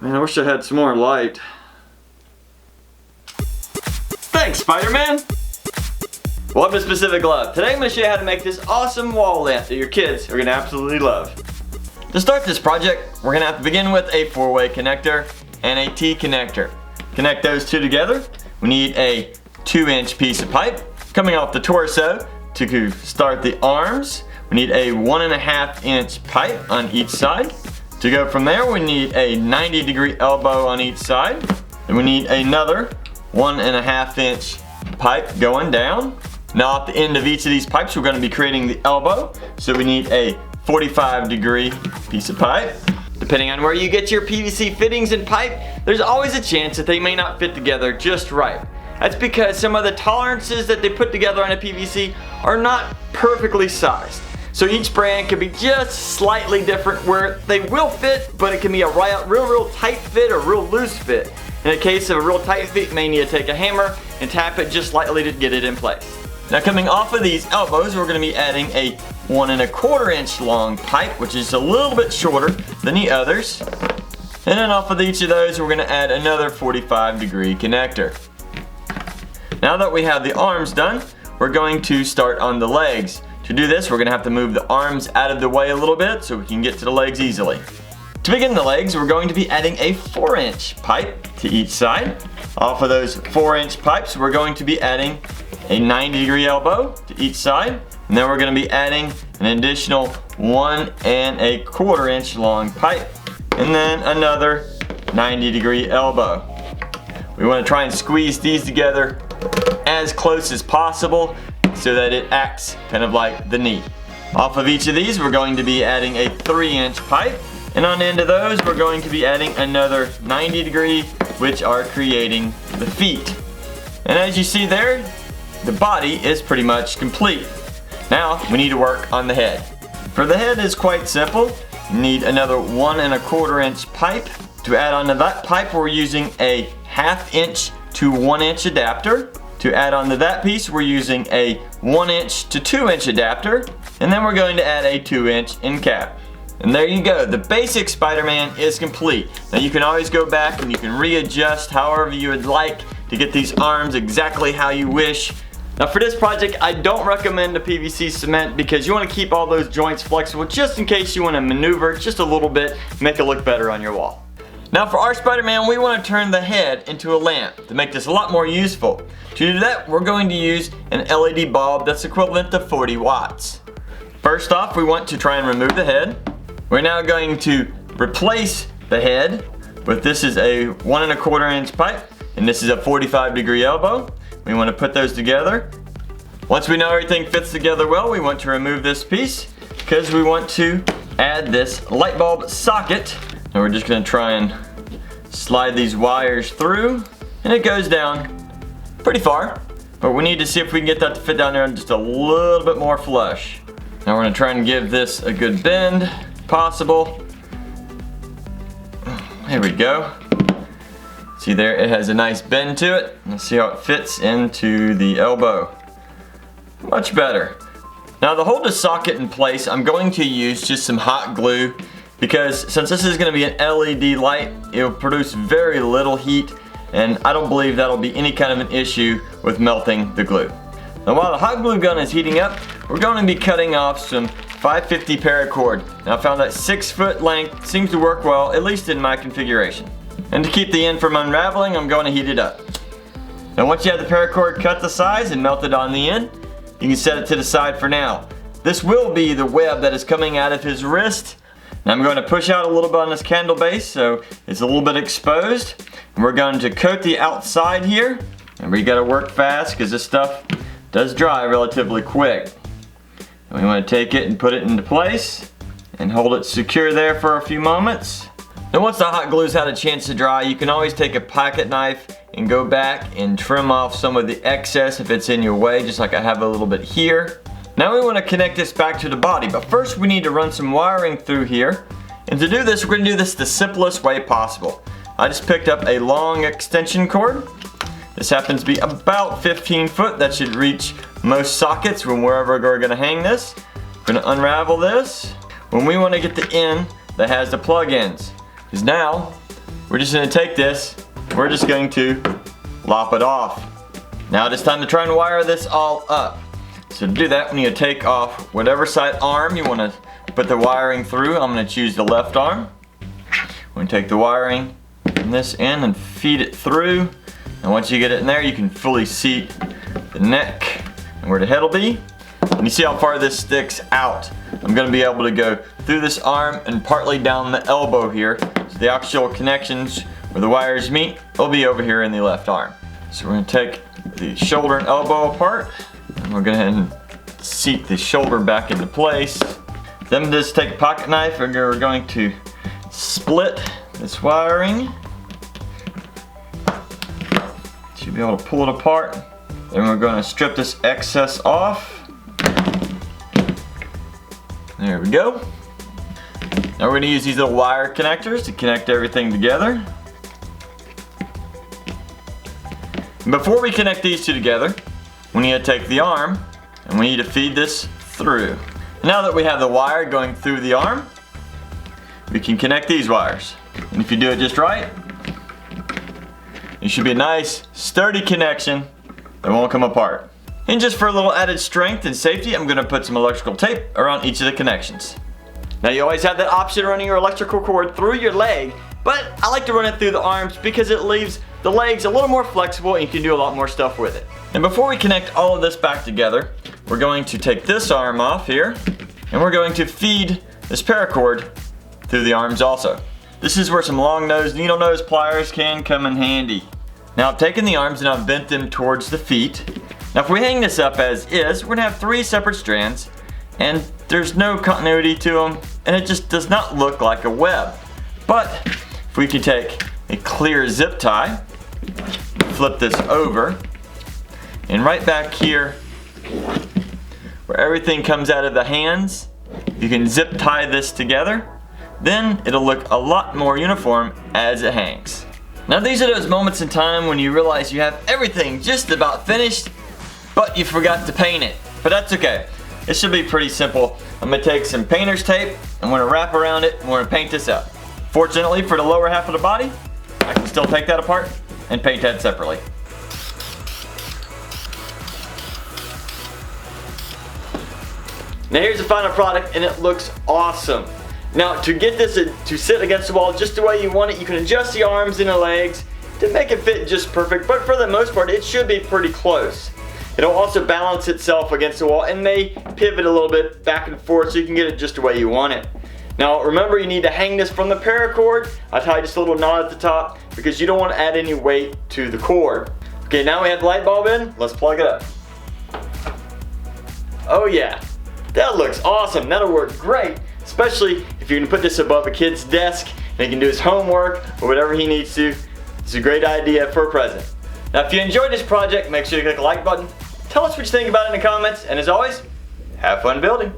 Man, I wish I had some more light. Thanks, Spider-Man! Welcome to Specific Love. Today I'm going to show you how to make this awesome wall lamp that your kids are going to absolutely love. To start this project, we're going to have to begin with a 4-way connector and a T connector. Connect those two together. We need a 2-inch piece of pipe coming off the torso to start the arms. We need a 1.5-inch pipe on each side. To go from there, we need a 90-degree elbow on each side. Then we need another 1.5-inch pipe going down. Now at the end of each of these pipes, we're going to be creating the elbow. So we need a 45-degree piece of pipe. Depending on where you get your PVC fittings and pipe, there's always a chance that they may not fit together just right. That's because some of the tolerances that they put together on a PVC are not perfectly sized. So each brand can be just slightly different where they will fit, but it can be a real tight fit or real loose fit. In the case of a real tight fit, you may need to take a hammer and tap it just slightly to get it in place. Now coming off of these elbows, we're going to be adding a 1.25-inch long pipe, which is a little bit shorter than the others. And then off of each of those, we're going to add another 45-degree connector. Now that we have the arms done, we're going to start on the legs. To do this, we're going to have to move the arms out of the way a little bit so we can get to the legs easily. To begin the legs, we're going to be adding a 4-inch pipe to each side. Off of those 4-inch pipes, we're going to be adding a 90-degree elbow to each side. And then we're going to be adding an additional 1.25-inch long pipe. And then another 90-degree elbow. We want to try and squeeze these together as close as possible so that it acts kind of like the knee. Off of each of these, we're going to be adding a 3-inch pipe. And on the end of those, we're going to be adding another 90-degree, which are creating the feet. And as you see there, the body is pretty much complete. Now, we need to work on the head. For the head, it's quite simple. You need another 1.25-inch pipe. To add onto that pipe, we're using a 1/2-inch to 1-inch adapter. To add onto that piece, we're using a 1-inch to 2-inch adapter. And then we're going to add a 2-inch end cap. And there you go, the basic Spider-Man is complete. Now you can always go back and you can readjust however you would like to get these arms exactly how you wish. Now for this project, I don't recommend the PVC cement because you want to keep all those joints flexible just in case you want to maneuver just a little bit, make it look better on your wall. Now for our Spider-Man, we want to turn the head into a lamp to make this a lot more useful. To do that, we're going to use an LED bulb that's equivalent to 40 watts. First off, we want to try and remove the head. We're now going to replace the head with, this is a 1.25-inch pipe and this is a 45-degree elbow. We want to put those together. Once we know everything fits together well, we want to remove this piece because we want to add this light bulb socket. And we're just going to try and slide these wires through, and it goes down pretty far, but we need to see if we can get that to fit down there just a little bit more flush. Now we're going to try and give this a good bend if possible. Here we go. See there, it has a nice bend to it. Let's see how it fits into the elbow. Much better. Now to hold the socket in place, I'm going to use just some hot glue because since this is going to be an LED light, it will produce very little heat and I don't believe that'll be any kind of an issue with melting the glue. Now while the hot glue gun is heating up, we're going to be cutting off some 550 paracord. Now I found that 6-foot length seems to work well, at least in my configuration. And to keep the end from unraveling, I'm going to heat it up. Now once you have the paracord cut to size and melted on the end, you can set it to the side for now. This will be the web that is coming out of his wrist. Now I'm going to push out a little bit on this candle base so it's a little bit exposed. And we're going to coat the outside here. And we got to work fast because this stuff does dry relatively quick. And we want to take it and put it into place and hold it secure there for a few moments. Now once the hot glue's had a chance to dry, you can always take a pocket knife and go back and trim off some of the excess if it's in your way, just like I have a little bit here. Now we want to connect this back to the body, but first we need to run some wiring through here. And to do this, we're going to do this the simplest way possible. I just picked up a long extension cord. This happens to be about 15 foot. That should reach most sockets from wherever we're going to hang this. We're going to unravel this. When we want to get the end that has the plug-ins. Because now we're just going to take this, we're just going to lop it off. Now it is time to try and wire this all up. So to do that, we need to take off whatever side arm you want to put the wiring through. I'm going to choose the left arm. We're going to take the wiring from this end and feed it through. And once you get it in there, you can fully seat the neck and where the head will be. And you see how far this sticks out. I'm going to be able to go through this arm and partly down the elbow here. So the actual connections where the wires meet will be over here in the left arm. So we're going to take the shoulder and elbow apart. And we're going to go ahead and seat the shoulder back into place. Then just take a pocket knife and we're going to split this wiring. Should be able to pull it apart. Then we're going to strip this excess off. There we go. Now we're going to use these little wire connectors to connect everything together. And before we connect these two together, we need to take the arm and we need to feed this through. Now that we have the wire going through the arm, we can connect these wires. And if you do it just right, it should be a nice sturdy connection that won't come apart. And just for a little added strength and safety, I'm going to put some electrical tape around each of the connections. Now you always have that option of running your electrical cord through your leg, but I like to run it through the arms because it leaves the legs a little more flexible and you can do a lot more stuff with it. And before we connect all of this back together, we're going to take this arm off here and we're going to feed this paracord through the arms also. This is where some long nose, needle nose pliers can come in handy. Now I've taken the arms and I've bent them towards the feet. Now if we hang this up as is, we're going to have 3 separate strands and there's no continuity to them and it just does not look like a web. But if we can take a clear zip tie, flip this over, and right back here where everything comes out of the hands, you can zip tie this together. Then it'll look a lot more uniform as it hangs. Now these are those moments in time when you realize you have everything just about finished, but you forgot to paint it. But that's okay. It should be pretty simple. I'm going to take some painter's tape, I'm going to wrap around it, and we're going to paint this up. Fortunately for the lower half of the body, I can still take that apart and paint that separately. Now here's the final product and it looks awesome. Now to get this to sit against the wall just the way you want it, you can adjust the arms and the legs to make it fit just perfect, but for the most part it should be pretty close. It'll also balance itself against the wall and may pivot a little bit back and forth so you can get it just the way you want it. Now remember, you need to hang this from the paracord. I tie just a little knot at the top because you don't want to add any weight to the cord. Okay, now we have the light bulb in, let's plug it up. Oh yeah, that looks awesome. That'll work great, especially if you're gonna put this above a kid's desk and he can do his homework or whatever he needs to. It's a great idea for a present. Now if you enjoyed this project, make sure you click the like button. Tell us what you think about it in the comments, and as always, have fun building.